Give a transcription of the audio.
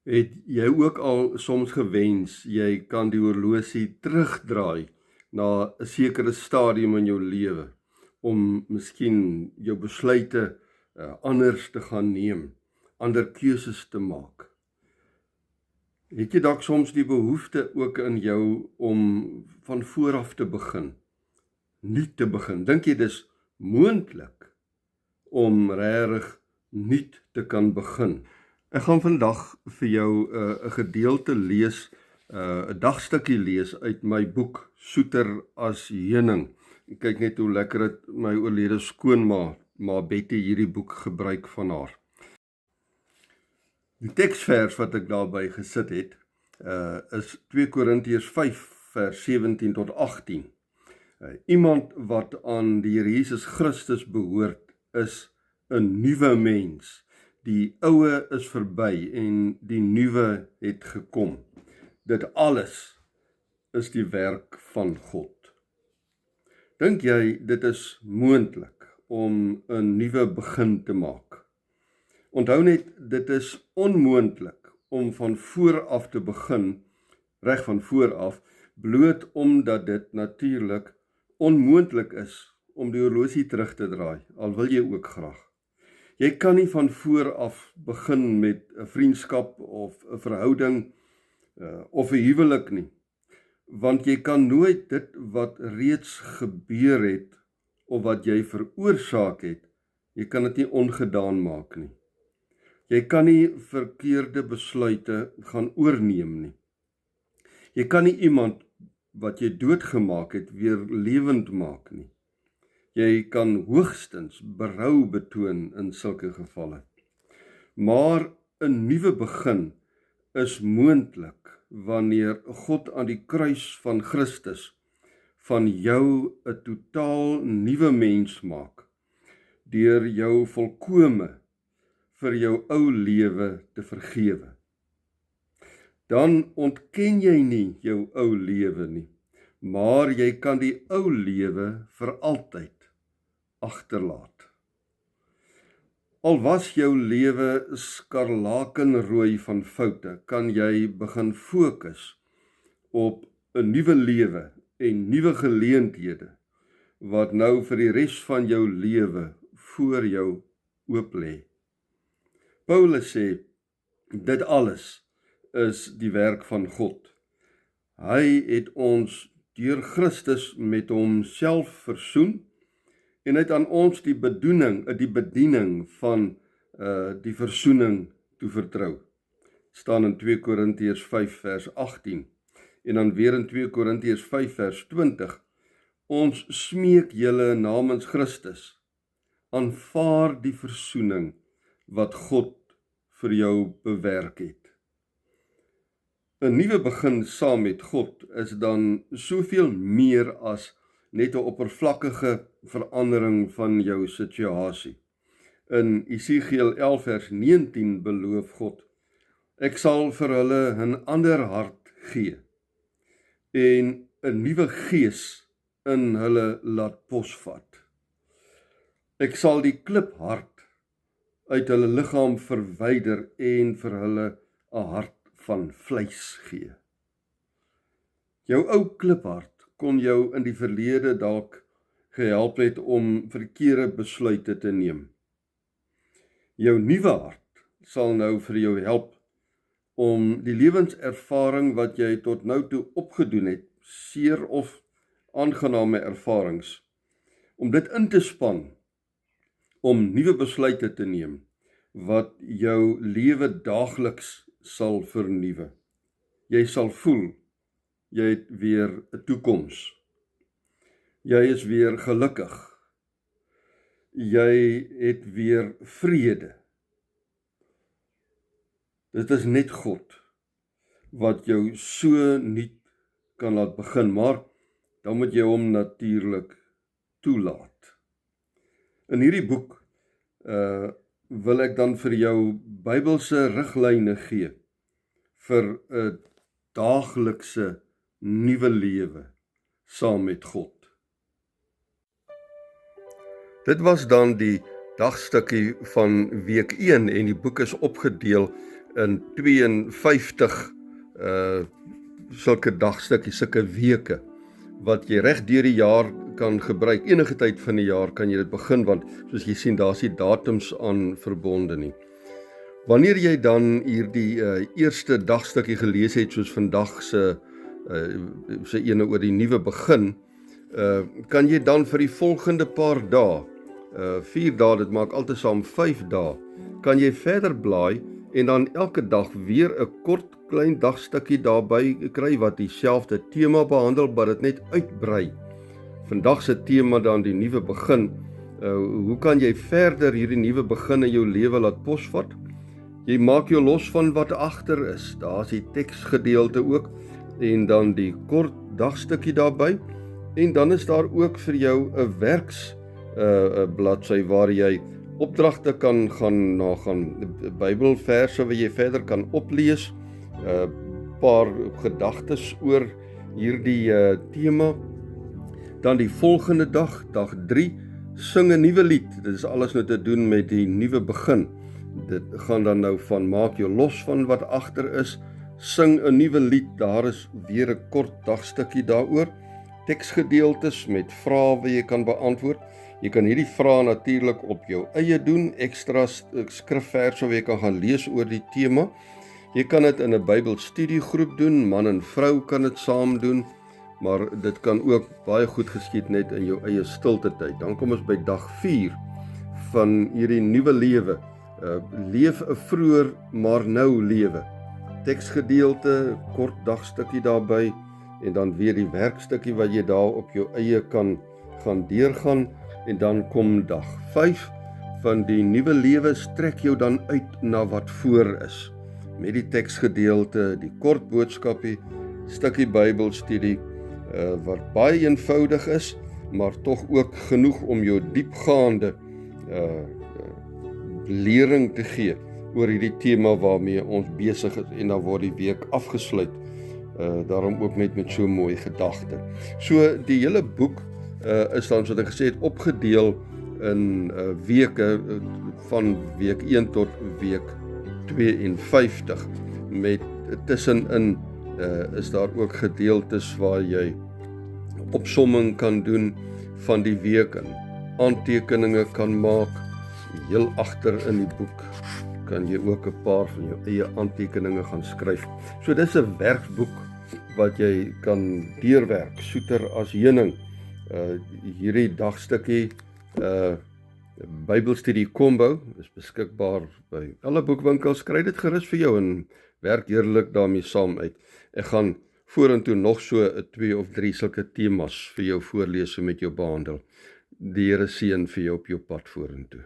Het jy ook al soms gewens jy kan die horlosie terugdraai na 'n sekere stadium in jou lewe om miskien jou besluite anders te gaan neem, ander keuses te maak? Het jy dalk soms die behoefte ook in jou om van voor af te begin, nuut te begin? Dink jy dis moontlik om regtig nuut te kan begin? Ek gaan vandag vir jou 'n gedeelte lees, 'n dagstukkie lees uit my boek Soeter as Heuning. Ek kyk net hoe lekker het my oorlede skoonma, Ma Betty, hierdie boek gebruik van haar. Die teksvers wat ek daarby gesit het, is 2 Korintiërs 5 vers 17 tot 18. Iemand wat aan die Here Jesus Christus behoort, is 'n nuwe mens. Die oue is verby en die nuwe het gekom. Dit alles is die werk van God. Dink jy dit is moontlik om 'n nuwe begin te maak? Onthou net, dit is onmoontlik om van voor af te begin, reg van voor af, bloot omdat dit natuurlik onmoontlik is om die horlosie terug te draai, al wil jy ook graag. Jy kan nie van voor af begin met 'n vriendskap of 'n verhouding of 'n huwelik nie, want jy kan nooit dit wat reeds gebeur het of wat jy veroorsaak het, jy kan dit nie ongedaan maak nie. Jy kan nie verkeerde besluite gaan oorneem nie. Jy kan nie iemand wat jy doodgemaak het weer lewend maak nie. Jy kan hoogstens berou betoon in sulke gevalle. Maar 'n nuwe begin is moontlik wanneer God aan die kruis van Christus van jou 'n totaal nuwe mens maak, deur jou volkome vir jou ou lewe te vergewe. Dan ontken jy nie jou ou lewe nie, maar jy kan die ou lewe vir altyd agterlaat. Al was jou lewe skarlakenrooi van foute, kan jy begin fokus op 'n nuwe lewe en nuwe geleenthede wat nou vir die res van jou lewe voor jou oop lê. Paulus sê, dit alles is die werk van God. Hy het ons deur Christus met homself versoen en het aan ons die bediening van die versoening toevertrou. Staan in 2 Korintiërs 5 vers 18 en dan weer in 2 Korintiërs 5 vers 20. Ons smeek julle namens Christus, aanvaar die versoening wat God vir jou bewerk het. 'n Nuwe begin saam met God is dan soveel meer as net 'n oppervlakkige verandering van jou situasie. In Esegiel 11 vers 19 beloof God, ek sal vir hulle 'n ander hart gee en 'n nuwe gees in hulle laat posvat. Ek sal die kliphart uit hulle liggaam verwyder en vir hulle 'n hart van vleis gee. Jou ou kliphart kon jou in die verlede dalk gehelp het om verkeerde besluite te neem. Jou nuwe hart sal nou vir jou help om die lewenservaring wat jy tot nou toe opgedoen het, seer of aangename ervarings, om dit in te span, om nuwe besluite te neem, wat jou lewe daagliks sal vernuwe. Jy sal voel, jy het weer 'n toekoms. Jy is weer gelukkig. Jy het weer vrede. Dit is net God wat jou so nuut kan laat begin, maar dan moet jy hom natuurlik toelaat. In hierdie boek wil ek dan vir jou Bybelse riglyne gee vir 'n daaglikse nuwe lewe saam met God. Dit was dan die dagstukkie van week 1 en die boek is opgedeel in 52 sulke dagstukkies, sulke weke, wat jy reg deur die jaar kan gebruik. Enige tyd van die jaar kan jy dit begin, want soos jy sien, daar's nie datums aan verbonde nie. Wanneer jy dan hierdie eerste dagstukkie gelees het, soos vandag se ene oor die nuwe begin, kan jy dan vir die volgende paar dae, 4 dae, dit maak altesaam 5 dae, kan jy verder blaai en dan elke dag weer 'n kort klein dagstukkie daarby kry wat dieselfde tema behandel, maar dit net uitbrei. Vandag se tema dan die nuwe begin. Hoe kan jy verder hierdie nuwe begin in jou lewe laat posvat? Jy maak jou los van wat agter is. Daar's die teksgedeelte ook en dan die kort dagstukkie daarby. En dan is daar ook vir jou 'n werks bladsy waar jy opdragte kan gaan Bybelverse wat jy verder kan oplees, paar gedagtes oor hierdie tema. Dan die volgende dag, dag 3, sing 'n nuwe lied. Dit is alles nou te doen met die nuwe begin. Dit gaan dan nou van maak jou los van wat agter is, sing 'n nuwe lied. Daar is weer 'n kort dagstukkie daaroor. Teksgedeeltes met vrae wat jy kan beantwoord. Jy kan hierdie vrae natuurlik op jou eie doen, ekstra skrifverse wat jy kan gaan lees oor die tema. Jy kan dit in 'n Bybelstudiegroep doen, man en vrou kan dit saam doen, maar dit kan ook baie goed geskied net in jou eie stilte tyd. Dan kom ons by dag 4 van hierdie nuwe lewe. Leef 'n vroeër maar nou lewe. Teksgedeelte, kort dagstukkie daarby en dan weer die werkstukkie wat jy daar op jou eie kan gaan deurgaan. En dan kom dag 5 van die nuwe lewe, strek jou dan uit na wat voor is. Met die teksgedeelte, die kort boodskapie, stukkie Bybelstudie, wat baie eenvoudig is, maar tog ook genoeg om jou diepgaande lering te gee oor hierdie tema waarmee ons besig is, en dan word die week afgesluit. Daarom ook net met so mooi gedagte. So die hele boek is dan, soos ek gesê het, opgedeel in weke van week 1 tot week 52. Met tussenin is daar ook gedeeltes waar jy opsomming kan doen van die week en aantekeninge kan maak. Heel agter in die boek kan jy ook 'n paar van jou eie aantekeninge gaan skryf. So dis 'n werkboek wat jy kan deurwerk, soeter as heuning. Hierdie dagstukkie Bybelstudie Combo is beskikbaar by alle boekwinkels. Kry dit gerus vir jou en werk heerlik daarmee saam uit. Ek gaan vorentoe nog so 2 of 3 sulke temas vir jou voorlees en met jou behandel. Die Here seën vir jou op jou pad vorentoe.